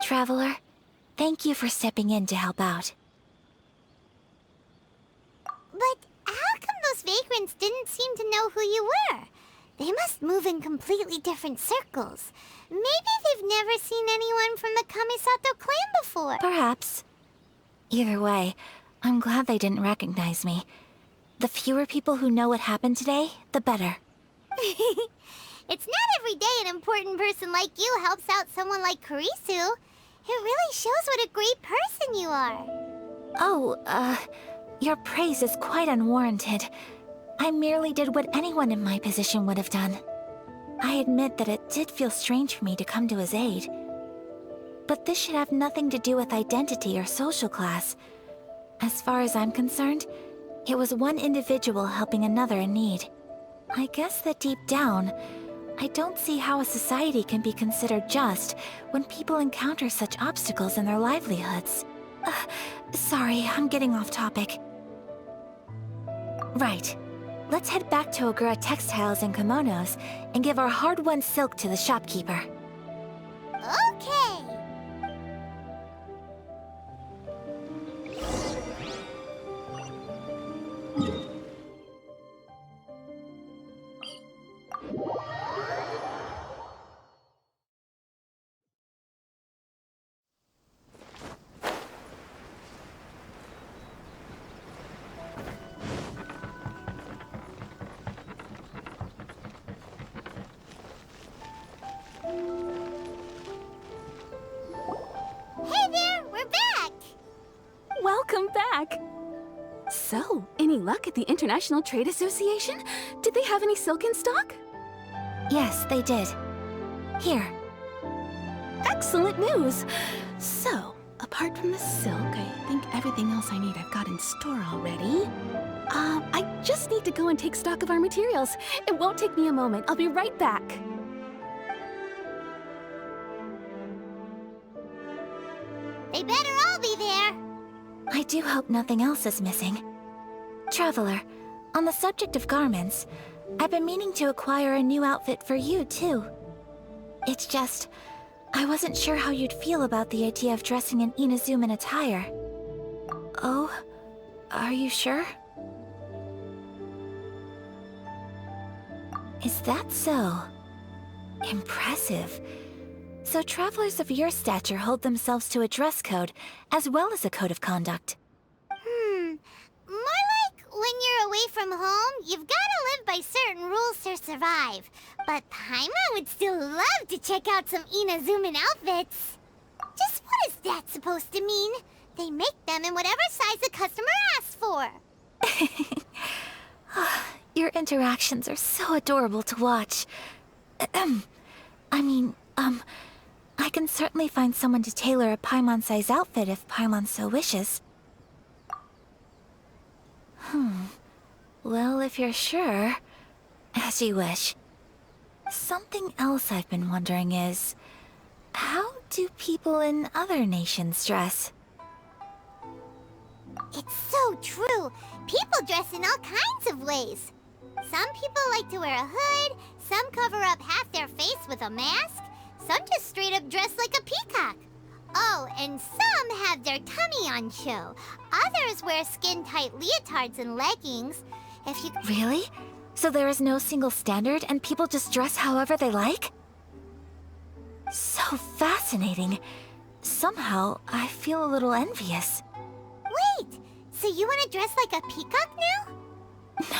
Speaker 3: Traveler, thank you for stepping in to help out.
Speaker 1: But how come those vagrants didn't seem to know who you were? They must move in completely different circles. Maybe they've never seen anyone from the Kamisato clan before.
Speaker 3: Perhaps. Either way, I'm glad they didn't recognize me. The fewer people who know what happened today, the better.
Speaker 1: It's not every day an important person like you helps out someone like Kurisu. It really shows what a great person you are.
Speaker 3: Oh, your praise is quite unwarranted. I merely did what anyone in my position would have done. I admit that it did feel strange for me to come to his aid. But this should have nothing to do with identity or social class. As far as I'm concerned, it was one individual helping another in need. I guess that deep down, I don't see how a society can be considered just when people encounter such obstacles in their livelihoods. Sorry, I'm getting off topic. Right. Let's head back to Ogura Textiles and Kimonos and give our hard-won silk to the shopkeeper.
Speaker 1: Okay. Hey there, we're back!
Speaker 10: Welcome back! So, any luck at the International Trade Association? Did they have any silk in stock?
Speaker 3: Yes, they did. Here.
Speaker 10: Excellent news! So, apart from the silk, I think everything else I need I've got in store already. I just need to go and take stock of our materials. It won't take me a moment. I'll be right back.
Speaker 1: They better all be there.
Speaker 3: I do hope nothing else is missing. Traveler, on the subject of garments, I've been meaning to acquire a new outfit for you, too. It's just, I wasn't sure how you'd feel about the idea of dressing in Inazuman attire. Oh, are you sure? Is that so? Impressive. So travelers of your stature hold themselves to a dress code, as well as a code of conduct.
Speaker 1: More like when you're away from home, you've gotta live by certain rules to survive. But Paimon would still love to check out some Inazuman outfits. Just what is that supposed to mean? They make them in whatever size the customer asks for.
Speaker 3: Your interactions are so adorable to watch. I can certainly find someone to tailor a Paimon-size outfit if Paimon so wishes. Well, if you're sure, as you wish. Something else I've been wondering is, how do people in other nations dress?
Speaker 1: It's so true. People dress in all kinds of ways. Some people like to wear a hood, some cover up half their face with a mask, some just straight up dress like a peacock. Oh, and some have their tummy on show. Others wear skin-tight leotards and leggings. If you...
Speaker 3: Really? So there is no single standard and people just dress however they like? So fascinating. Somehow, I feel a little envious.
Speaker 1: Wait, so you want to dress like a peacock now?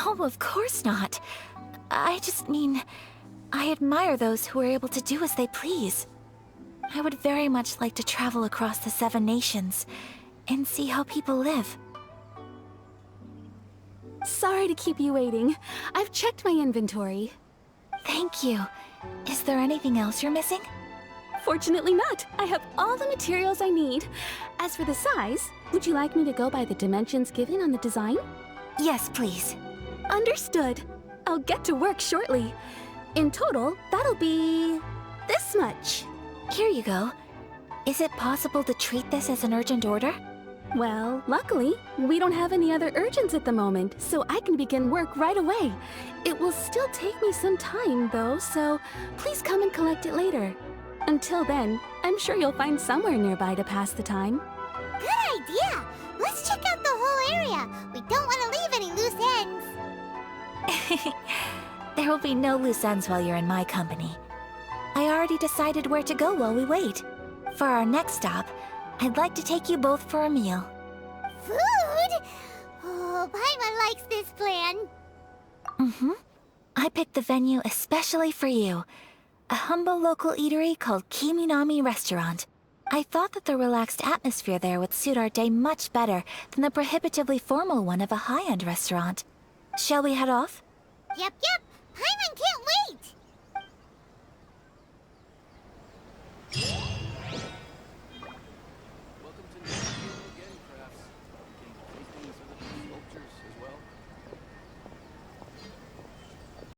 Speaker 3: No, of course not. I just mean, I admire those who are able to do as they please. I would very much like to travel across the 7 nations and see how people live.
Speaker 10: Sorry to keep you waiting. I've checked my inventory.
Speaker 3: Thank you. Is there anything else you're missing?
Speaker 10: Fortunately not. I have all the materials I need. As for the size, would you like me to go by the dimensions given on the design?
Speaker 3: Yes, please.
Speaker 10: Understood. I'll get to work shortly. In total, that'll be... this much.
Speaker 3: Here you go. Is it possible to treat this as an urgent order?
Speaker 10: Well, luckily, we don't have any other urgents at the moment, so I can begin work right away. It will still take me some time, though, so please come and collect it later. Until then, I'm sure you'll find somewhere nearby to pass the time.
Speaker 1: Good idea! Let's check out the whole area. We don't want to leave any loose ends.
Speaker 3: There will be no loose ends while you're in my company. I already decided where to go while we wait. For our next stop, I'd like to take you both for a meal.
Speaker 1: Food? Oh, Paimon likes this plan.
Speaker 3: Mm-hmm. I picked the venue especially for you. A humble local eatery called Kiminami Restaurant. I thought that the relaxed atmosphere there would suit our day much better than the prohibitively formal one of a high-end restaurant. Shall we head off?
Speaker 1: Yep. Paimon can't wait.